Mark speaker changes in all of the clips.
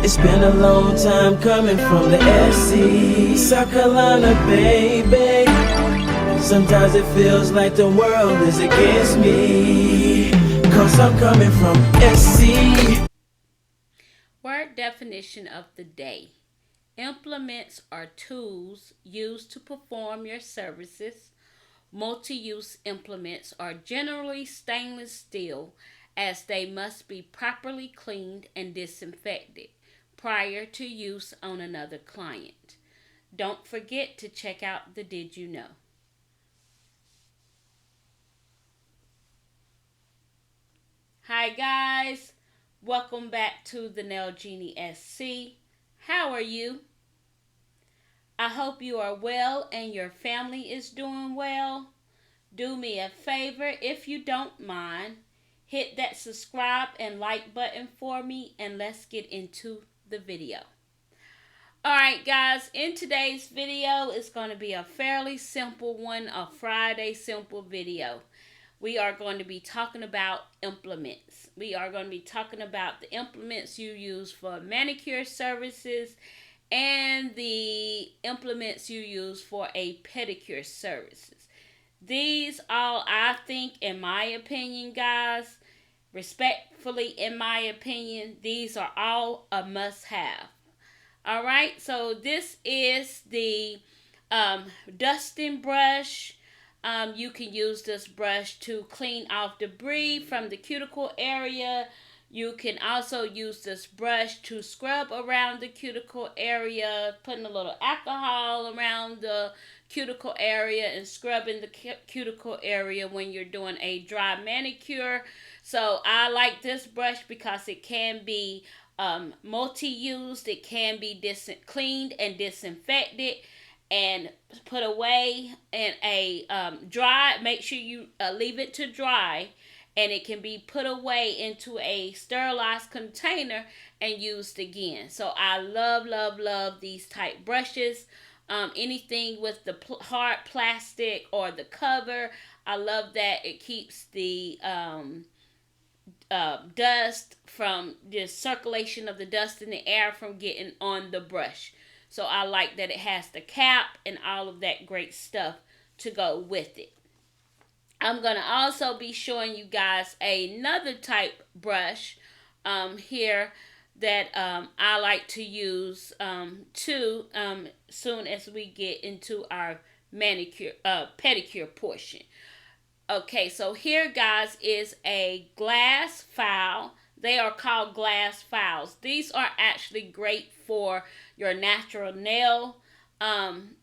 Speaker 1: It's been a long time coming from the SC, South Carolina, baby. Sometimes it feels like the world is against me, 'cause I'm coming from SC.
Speaker 2: Word definition of the day. Implements are tools used to perform your services. Multi-use implements are generally stainless steel, as they must be properly cleaned and disinfected prior to use on another client. Don't forget to check out the Did You Know? Hi guys, welcome back to TheNailJeanieSC. How are you? I hope you are well and your family is doing well. Do me a favor, if you don't mind, hit that subscribe and like button for me, and let's get into the video. Alright guys, in today's video, it's going to be a fairly simple one, a Friday simple video. We are going to be talking about implements. We are going to be talking about the implements you use for manicure services and the implements you use for a pedicure services. These all, I think, in my opinion, guys, respectfully, in my opinion, these are all a must-have. All right, so this is the dusting brush. You can use this brush to clean off debris from the cuticle area. You can also use this brush to scrub around the cuticle area, putting a little alcohol around the cuticle area and scrubbing the cuticle area when you're doing a dry manicure. So I like this brush because it can be multi-used. It can be cleaned and disinfected and put away in a dry. Make sure you leave it to dry, and it can be put away into a sterilized container and used again. So I love these type brushes. Anything with the hard plastic or the cover, I love that. It keeps the dust from the circulation of the dust in the air from getting on the brush. So I like that it has the cap and all of that great stuff to go with it. I'm going to also be showing you guys another type brush here that I like to use too soon as we get into our manicure pedicure portion. Okay, so here guys is a glass file. They are called glass files. These are actually great for your natural nail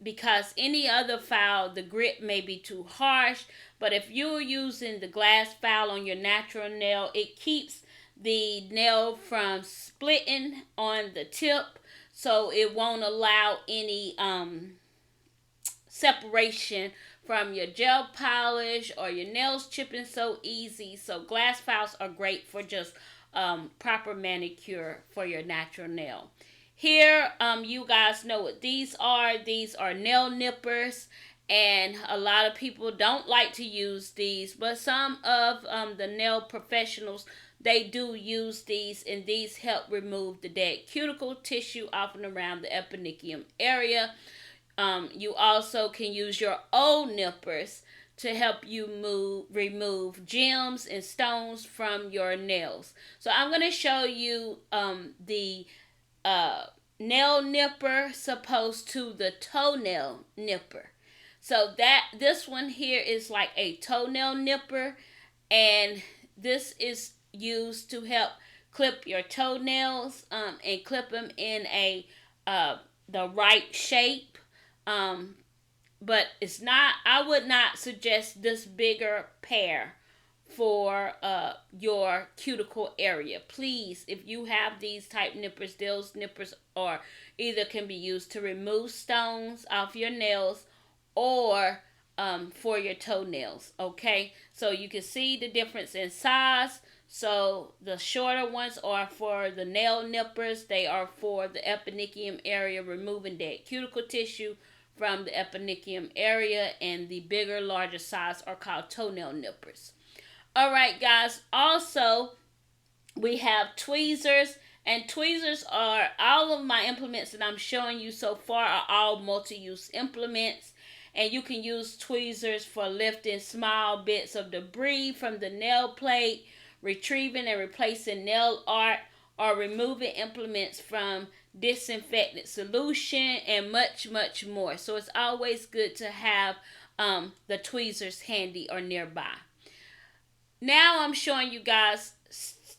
Speaker 2: because any other file, the grip may be too harsh. But if you're using the glass file on your natural nail, it keeps the nail from splitting on the tip. So it won't allow any separation from your gel polish or your nails chipping so easy. So glass files are great for just proper manicure for your natural nail. Here, you guys know what these are. These are nail nippers, and a lot of people don't like to use these, but some of the nail professionals, they do use these, and these help remove the dead cuticle tissue off and around the epinicium area. You also can use your old nippers to help you remove gems and stones from your nails. So I'm going to show you the nail nipper opposed to the toenail nipper. So this one here is like a toenail nipper, and this is used to help clip your toenails and clip them in a the right shape. But it's not, I would not suggest this bigger pair for your cuticle area. Please, if you have these type nippers, those nippers are either can be used to remove stones off your nails or for your toenails. Okay, so you can see the difference in size. So the shorter ones are for the nail nippers. They are for the epinicium area, removing dead cuticle tissue from the epinicium area, and the bigger, larger size are called toenail nippers. All right, guys. Also, we have tweezers And tweezers are, all of my implements that I'm showing you so far are all multi-use implements. And you can use tweezers for lifting small bits of debris from the nail plate, retrieving and replacing nail art, or removing implements from disinfectant solution, and much, much more. So it's always good to have the tweezers handy or nearby. Now I'm showing you guys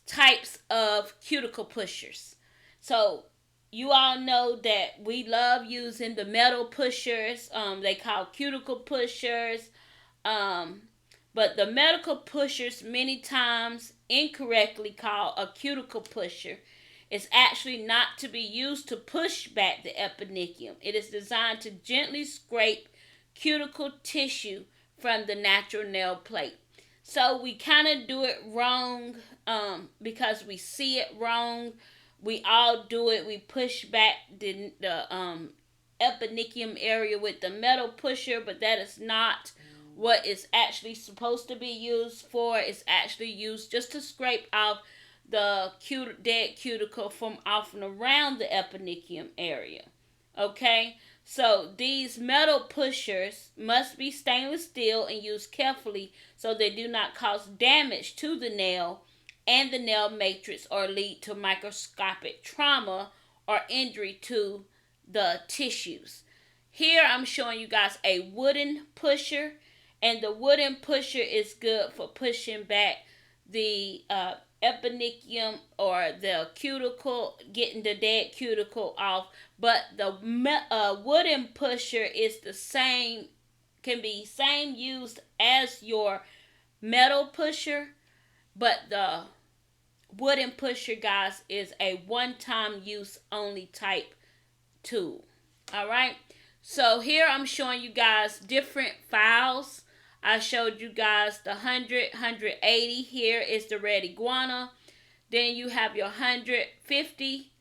Speaker 2: types of cuticle pushers. So you all know that we love using the metal pushers. They call cuticle pushers. But the medical pushers, many times incorrectly called a cuticle pusher, is actually not to be used to push back the epinicium. It is designed to gently scrape cuticle tissue from the natural nail plate. So we kind of do it wrong because we see it wrong. We all do it. We push back the epinicium area with the metal pusher, but that is not what it's actually supposed to be used for. It's actually used just to scrape off the dead cuticle from off and around the epinicium area. Okay? So these metal pushers must be stainless steel and used carefully so they do not cause damage to the nail and the nail matrix or lead to microscopic trauma or injury to the tissues. Here I'm showing you guys a wooden pusher, and the wooden pusher is good for pushing back the epinicium or the cuticle, getting the dead cuticle off. But the wooden pusher is the same, can be same used as your metal pusher, but the wooden pusher, guys, is a one-time use only type tool. All right, so here I'm showing you guys different files. I showed you guys the 100, 180. Here is the red iguana. Then you have your 150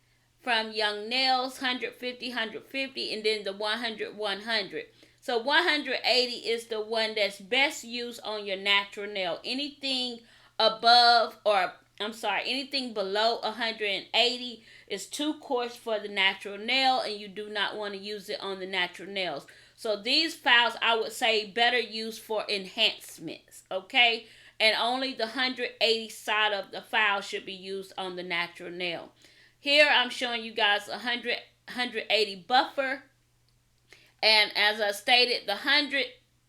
Speaker 2: from Young Nails, 150, 150, and then the 100, 100. So 180 is the one that's best used on your natural nail. Anything above, or I'm sorry, anything below 180 is too coarse for the natural nail, and you do not want to use it on the natural nails. So these files, I would say, better used for enhancements, okay? And only the 180 side of the file should be used on the natural nail. Here I'm showing you guys 180 buffer. And as I stated, the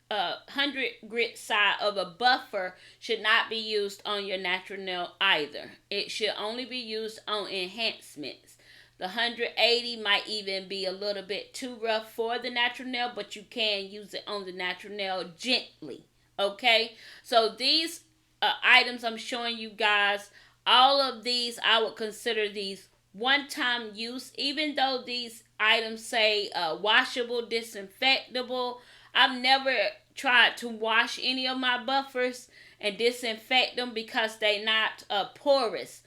Speaker 2: 100 grit side of a buffer should not be used on your natural nail either. It should only be used on enhancements. The 180 might even be a little bit too rough for the natural nail, but you can use it on the natural nail gently. Okay, so these items I'm showing you guys, all of these, I would consider these one-time use. Even though these items say washable, disinfectable, I've never tried to wash any of my buffers and disinfect them because they're not porous.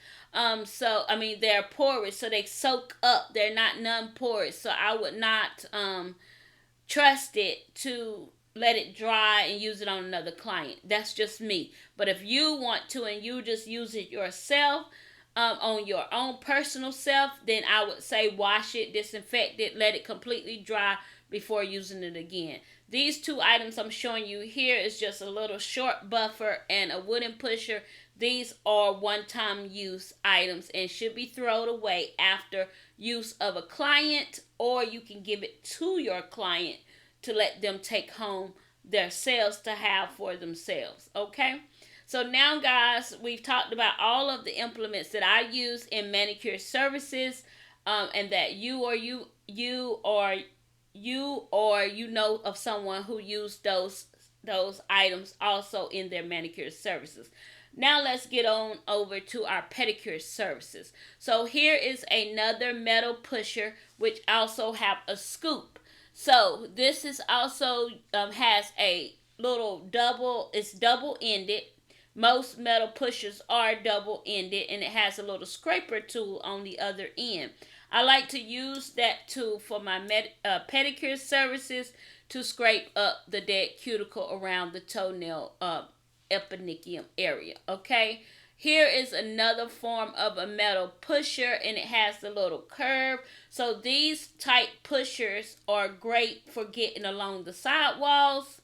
Speaker 2: So I mean, they're porous, so they soak up. They're not non-porous, so I would not trust it to let it dry and use it on another client. That's just me. But if you want to and you just use it yourself, on your own personal self, then I would say wash it, disinfect it, let it completely dry before using it again. These two items I'm showing you here is just a little short buffer and a wooden pusher. These are one-time use items and should be thrown away after use of a client, or you can give it to your client to let them take home their sales to have for themselves. Okay? So now, guys, we've talked about all of the implements that I use in manicure services, and that you know of someone who used those items also in their manicure services. Now let's get on over to our pedicure services. So here is another metal pusher which also have a scoop. So this is also has a little it's double-ended. Most metal pushers are double-ended, and it has a little scraper tool on the other end. I like to use that tool for my pedicure services to scrape up the dead cuticle around the toenail epinicium area. Okay, Here is another form of a metal pusher, and it has the little curve. So these type pushers are great for getting along the sidewalls.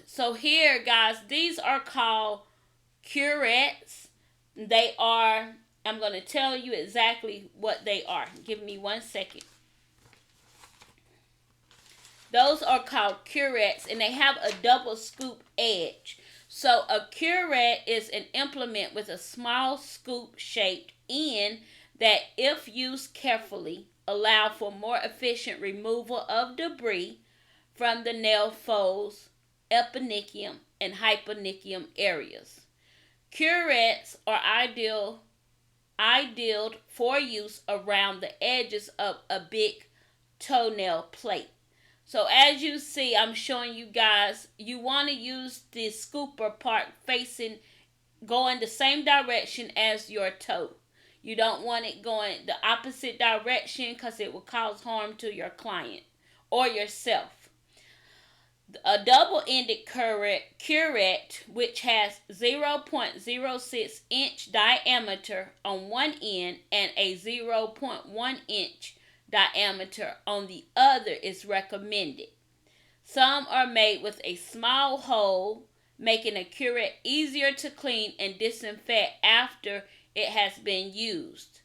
Speaker 2: So here, guys, these are called curettes. They are, I'm going to tell you exactly what they are. Give me 1 second. Those are called curettes, and they have a double scoop edge. So a curette is an implement with a small scoop shaped end that, if used carefully, allow for more efficient removal of debris from the nail folds, eponychium, and hyponychium areas. Curettes are ideal for use around the edges of a big toenail plate. So as you see, I'm showing you guys, you want to use the scooper part going the same direction as your toe. You don't want it going the opposite direction because it will cause harm to your client or yourself. A double-ended curette, which has 0.06 inch diameter on one end and a 0.1 inch diameter on the other, is recommended. Some are made with a small hole, making a curette easier to clean and disinfect after it has been used.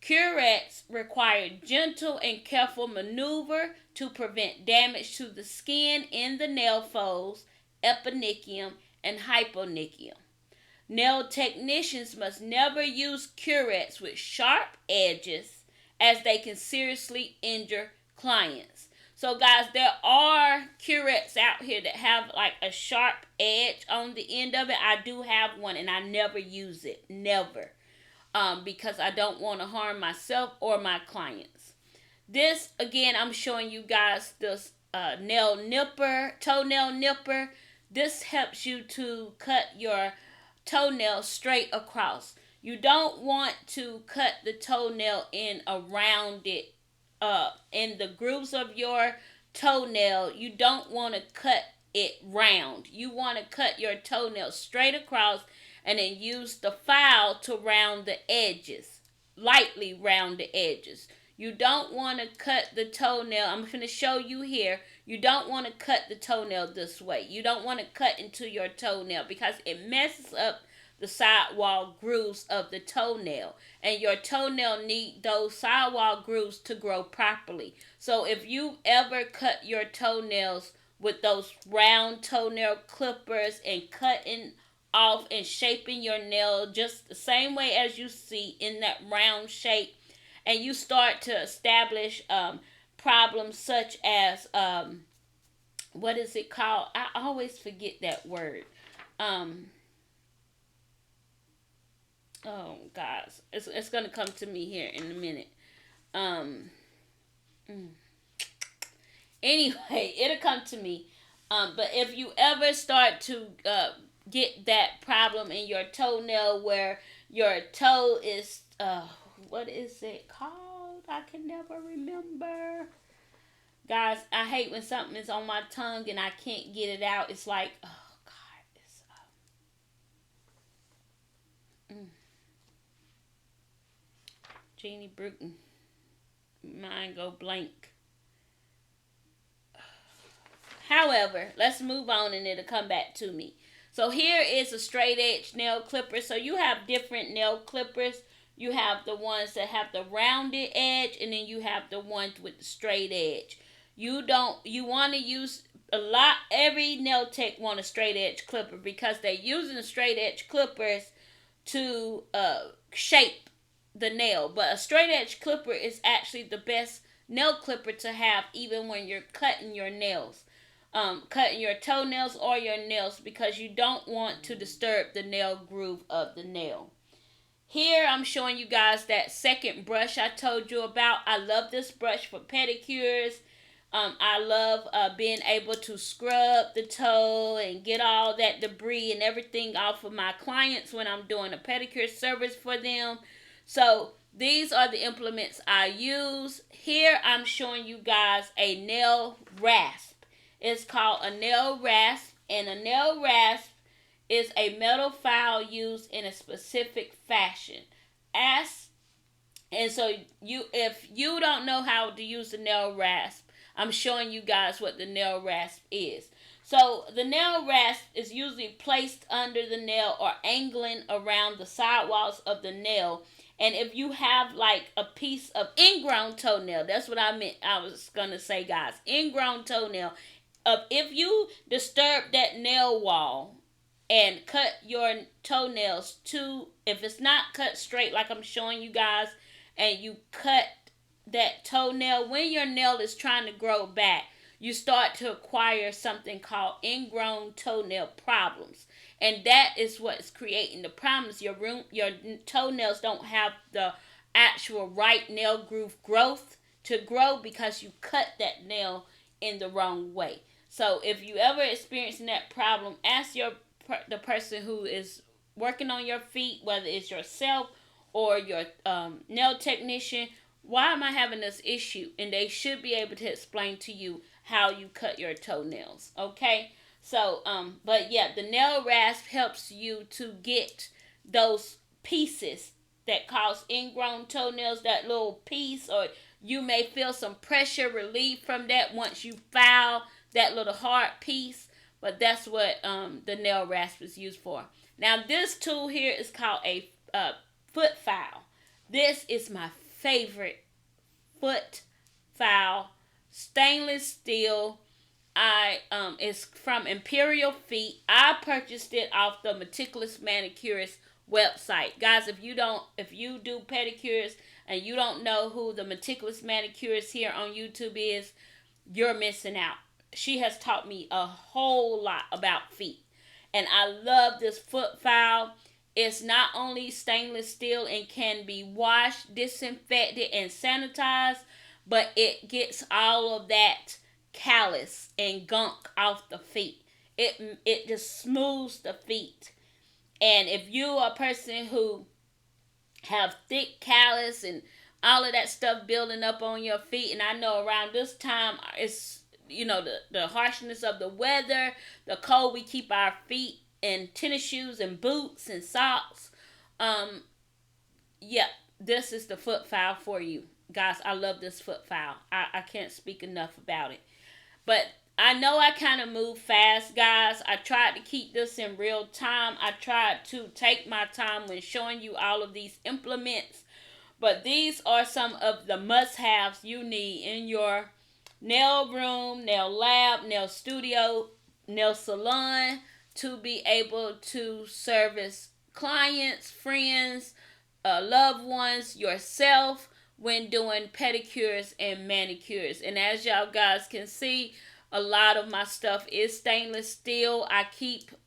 Speaker 2: Curettes require gentle and careful maneuver to prevent damage to the skin in the nail folds, eponychium, and hyponychium. Nail technicians must never use curettes with sharp edges, as they can seriously injure clients. So guys, there are curettes out here that have like a sharp edge on the end of it. I do have one, and I never use it. Never. Because I don't want to harm myself or my clients. This, again, I'm showing you guys this toenail nipper. This helps you to cut your toenail straight across. You don't want to cut the toenail in around it, in the grooves of your toenail. You don't want to cut it round. You want to cut your toenail straight across, and then use the file to round the edges, lightly round the edges. You don't want to cut the toenail. I'm going to show you here. You don't want to cut the toenail this way. You don't want to cut into your toenail because it messes up the sidewall grooves of the toenail. And your toenail need those sidewall grooves to grow properly. So if you ever cut your toenails with those round toenail clippers and cutting off and shaping your nail just the same way as you see in that round shape, and you start to establish problems such as what is it called? I always forget that word. Oh gosh, it's gonna come to me here in a minute. Anyway, it'll come to me. But if you ever start to get that problem in your toenail where your toe is what is it called? I can never remember. Guys, I hate when something is on my tongue and I can't get it out. It's like, oh God, it's Jeannie Bruton. Mine go blank. However, let's move on and it'll come back to me. So here is a straight edge nail clipper. So you have different nail clippers. You have the ones that have the rounded edge, and then you have the ones with the straight edge. You want to use every nail tech want a straight edge clipper because they're using the straight edge clippers to shape the nail. But a straight edge clipper is actually the best nail clipper to have even when you're cutting your nails. Cutting your toenails or your nails, because you don't want to disturb the nail groove of the nail. Here I'm showing you guys that second brush I told you about. I love this brush for pedicures. I love being able to scrub the toe and get all that debris and everything off of my clients when I'm doing a pedicure service for them. So these are the implements I use. Here I'm showing you guys a nail rasp. It's called a nail rasp, and a nail rasp is a metal file used in a specific fashion. And so if you don't know how to use the nail rasp, I'm showing you guys what the nail rasp is. So the nail rasp is usually placed under the nail or angling around the sidewalls of the nail. And if you have like a piece of ingrown toenail, that's what I was going to say, guys. Ingrown toenail. If you disturb that nail wall and cut your toenails if it's not cut straight like I'm showing you guys, and you cut that toenail, when your nail is trying to grow back, you start to acquire something called ingrown toenail problems. And that is what's creating the problems. Your toenails don't have the actual right nail groove growth to grow because you cut that nail in the wrong way. So if you ever experiencing that problem, ask the person who is working on your feet, whether it's yourself or your nail technician, why am I having this issue? And they should be able to explain to you how you cut your toenails. Okay? So, but yeah, the nail rasp helps you to get those pieces that cause ingrown toenails, that little piece, or you may feel some pressure relief from that once you file that little hard piece. But that's what the nail rasp is used for. Now, this tool here is called a foot file. This is my favorite foot file, stainless steel. It's from Imperial Feet. I purchased it off the Meticulous Manicurist website. Guys, if you do pedicures and you don't know who the Meticulous Manicurist here on YouTube is, you're missing out. She has taught me a whole lot about feet. And I love this foot file. It's not only stainless steel and can be washed, disinfected, and sanitized, but it gets all of that callus and gunk off the feet. It just smooths the feet. And if you are a person who have thick callus and all of that stuff building up on your feet, and I know around this time it's the harshness of the weather, the cold, we keep our feet in tennis shoes and boots and socks. This is the foot file for you. Guys, I love this foot file. I can't speak enough about it. But I know I kind of move fast, guys. I tried to keep this in real time. I tried to take my time when showing you all of these implements. But these are some of the must-haves you need in your nail room, nail lab, nail studio, nail salon to be able to service clients, friends, loved ones, yourself when doing pedicures and manicures. And as y'all guys can see, a lot of my stuff is stainless steel.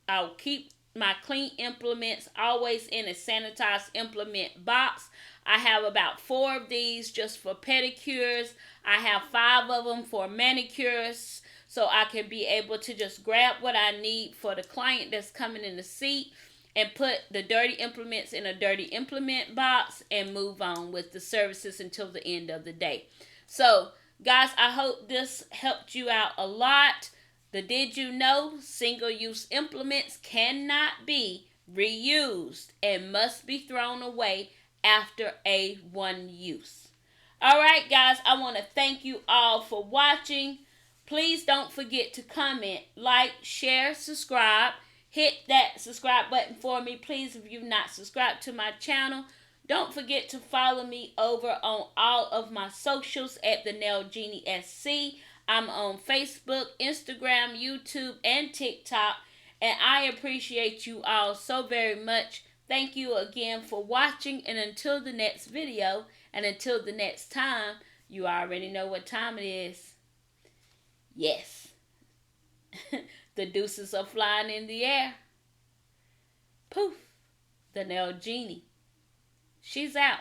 Speaker 2: I'll keep my clean implements always in a sanitized implement box. I have about 4 of these just for pedicures. I have 5 of them for manicures, so I can be able to just grab what I need for the client that's coming in the seat and put the dirty implements in a dirty implement box and move on with the services until the end of the day. So, guys, I hope this helped you out a lot. Did you know single-use implements cannot be reused and must be thrown away after a one use? Alright, guys, I want to thank you all for watching. Please don't forget to comment, like, share, subscribe. Hit that subscribe button for me, please, if you've not subscribed to my channel. Don't forget to follow me over on all of my socials at TheNailJeanieSC. I'm on Facebook, Instagram, YouTube, and TikTok. And I appreciate you all so very much. Thank you again for watching. And until the next video, and until the next time, you already know what time it is. Yes. The deuces are flying in the air. Poof. The Nail Genie. She's out.